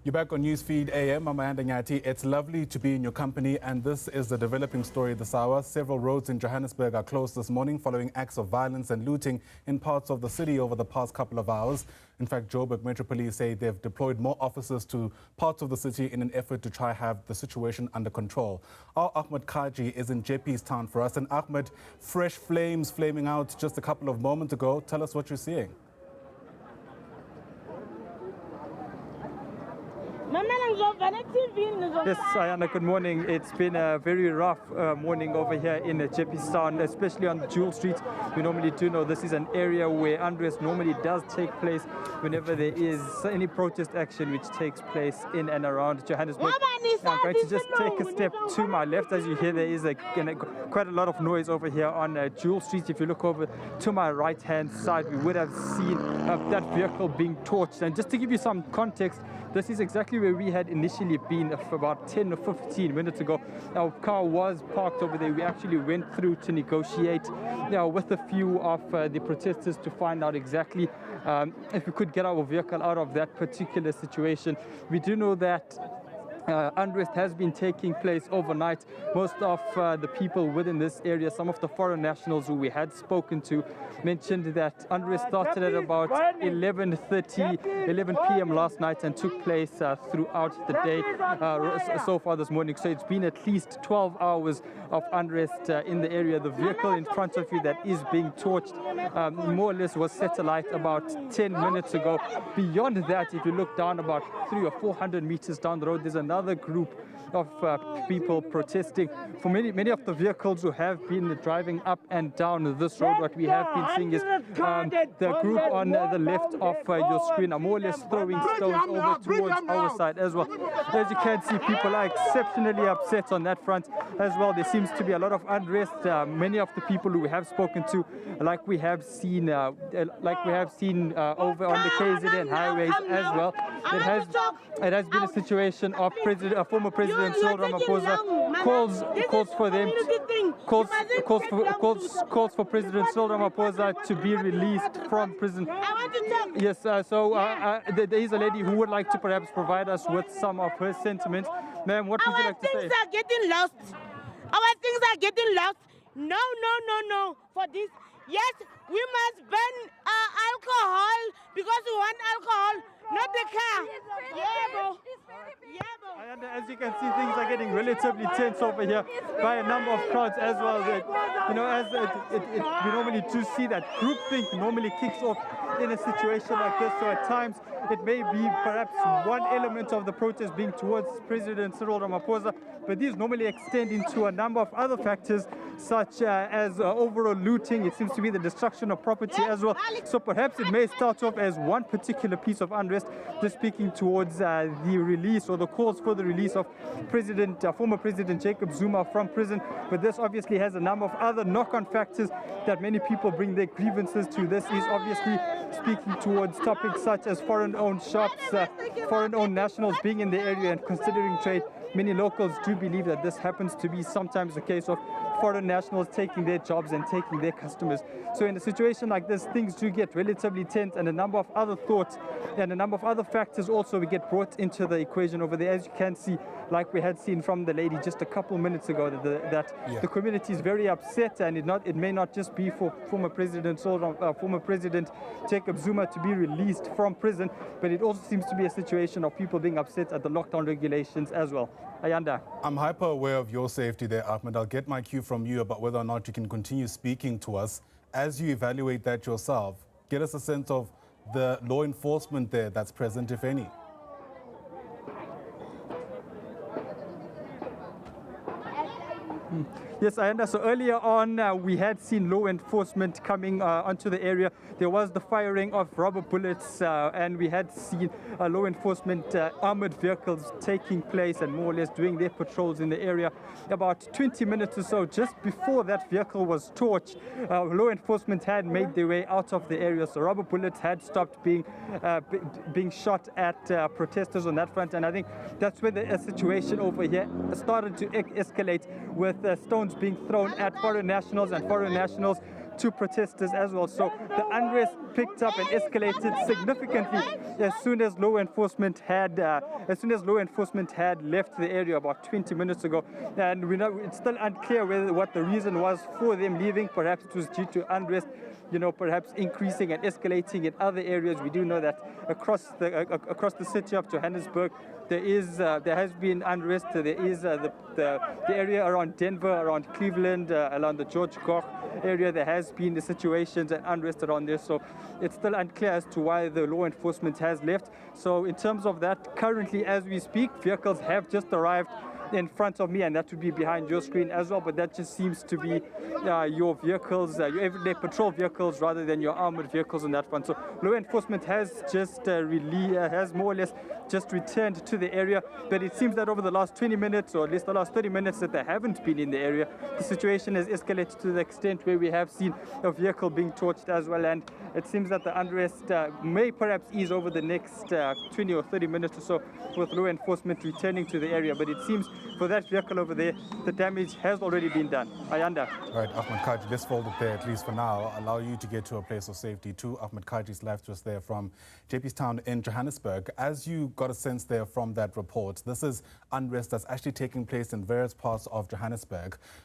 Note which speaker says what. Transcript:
Speaker 1: You're back on Newsfeed AM. I'm Amanda Nyati. It's lovely to be in your company, and this is the developing story this hour. Several roads in Johannesburg are closed this morning following acts of violence and looting in parts of the city over the past couple of hours. In fact, Joburg Metro Police say they've deployed more officers to parts of the city in an effort to try have the situation under control. Our Ahmed Kajee is in Jeppes Town for us. And Ahmed, fresh flames flaming out just a couple of moments ago. Tell us what you're seeing.
Speaker 2: Yes, Ayana, good morning. It's been a very rough morning over here in Jeppes Town, especially on Jewel Street. We normally do know this is an area where unrest normally does take place whenever there is any protest action which takes place in and around Johannesburg. I'm going to just take a step to my left. As you hear, there is quite a lot of noise over here on Jewel Street. If you look over to my right-hand side, we would have seen that vehicle being torched. And just to give you some context, this is exactly where we had initially been about 10 or 15 minutes ago. Our car was parked over there. We actually went through to negotiate with a few of the protesters to find out exactly if we could get our vehicle out of that particular situation. We do know that unrest has been taking place overnight. Most of the people within this area, some of the foreign nationals who we had spoken to, mentioned that unrest started at about 11 p.m. last night and took place throughout the day so far this morning. So it's been at least 12 hours of unrest in the area. The vehicle in front of you that is being torched more or less was set alight about 10 minutes ago. Beyond that, if you look down about 300 or 400 meters down the road, there's another group of people protesting. For many of the vehicles who have been driving up and down this road, what we have been seeing is the group on the left of your screen are more or less throwing stones over towards our side as well. As you can see, people are exceptionally upset on that front as well. There seems to be a lot of unrest. Many of the people who we have spoken to, like we have seen over on the KZN highways as well, it has been a situation of former President Cyril Ramaphosa calls for President Cyril Ramaphosa to be released from prison. Yes, there is a lady who would like to perhaps provide us with some of her sentiments. Ma'am, what would you like to say?
Speaker 3: Our things are getting lost. Our things are getting lost. No. For this, yes, we must ban alcohol because we want alcohol, not the car. Yeah, bro.
Speaker 2: And as you can see, things are getting relatively tense over here by a number of crowds as well. We normally do see that groupthink normally kicks off in a situation like this. So at times it may be perhaps one element of the protest being towards President Cyril Ramaphosa, but these normally extend into a number of other factors such as overall looting. It seems to be the destruction of property as well. So perhaps it may start off as one particular piece of unrest, just speaking towards the release or the calls for the release of former President Jacob Zuma from prison. But this obviously has a number of other knock-on factors that many people bring their grievances to. This is obviously speaking towards topics such as foreign-owned shops, foreign-owned nationals being in the area and considering trade. Many locals do believe that this happens to be sometimes a case of foreign nationals taking their jobs and taking their customers. So in a situation like this, things do get relatively tense, and a number of other thoughts and a number of other factors also we get brought into the equation over there. As you can see, like we had seen from the lady just a couple minutes ago, that the community is very upset, and it may not just be for former President Jacob Zuma to be released from prison, but it also seems to be a situation of people being upset at the lockdown regulations as well. Ayanda.
Speaker 1: I'm hyper aware of your safety there, Ahmed. I'll get my cue from you about whether or not you can continue speaking to us. As you evaluate that yourself, get us a sense of the law enforcement there that's present, if any.
Speaker 2: Yes, Ayanda. So earlier on, we had seen law enforcement coming onto the area. There was the firing of rubber bullets, and we had seen law enforcement armored vehicles taking place and more or less doing their patrols in the area. About 20 minutes or so just before that vehicle was torched, law enforcement had made their way out of the area. So rubber bullets had stopped being shot at protesters on that front, and I think that's where the situation over here started to escalate with stones being thrown at foreign nationals and foreign nationals to protesters as well. So the unrest picked up and escalated significantly as soon as law enforcement had left the area about 20 minutes ago. And we know it's still unclear what the reason was for them leaving. Perhaps it was due to unrest, perhaps increasing and escalating in other areas. We do know that across the city of Johannesburg, there has been unrest. There is the area around Denver, around Cleveland, around the George Koch area. There has been the situations and unrest around there. So it's still unclear as to why the law enforcement has left. So in terms of that, currently as we speak, vehicles have just arrived in front of me, and that would be behind your screen as well, but that just seems to be your vehicles, your everyday patrol vehicles rather than your armored vehicles on that front. So law enforcement has just has more or less just returned to the area, but it seems that over the last 20 minutes, or at least the last 30 minutes, that they haven't been in the area. The situation has escalated to the extent where we have seen a vehicle being torched as well, and it seems that the unrest may perhaps ease over the next 20 or 30 minutes or so with law enforcement returning to the area, but it seems for that vehicle over there, the damage has already been done. Ayanda.
Speaker 1: All right, Ahmed Kajee, let's hold it there, at least for now, allow you to get to a place of safety too. Ahmed Kajee's live to us there from JP's Town in Johannesburg. As you got a sense there from that report, this is unrest that's actually taking place in various parts of Johannesburg.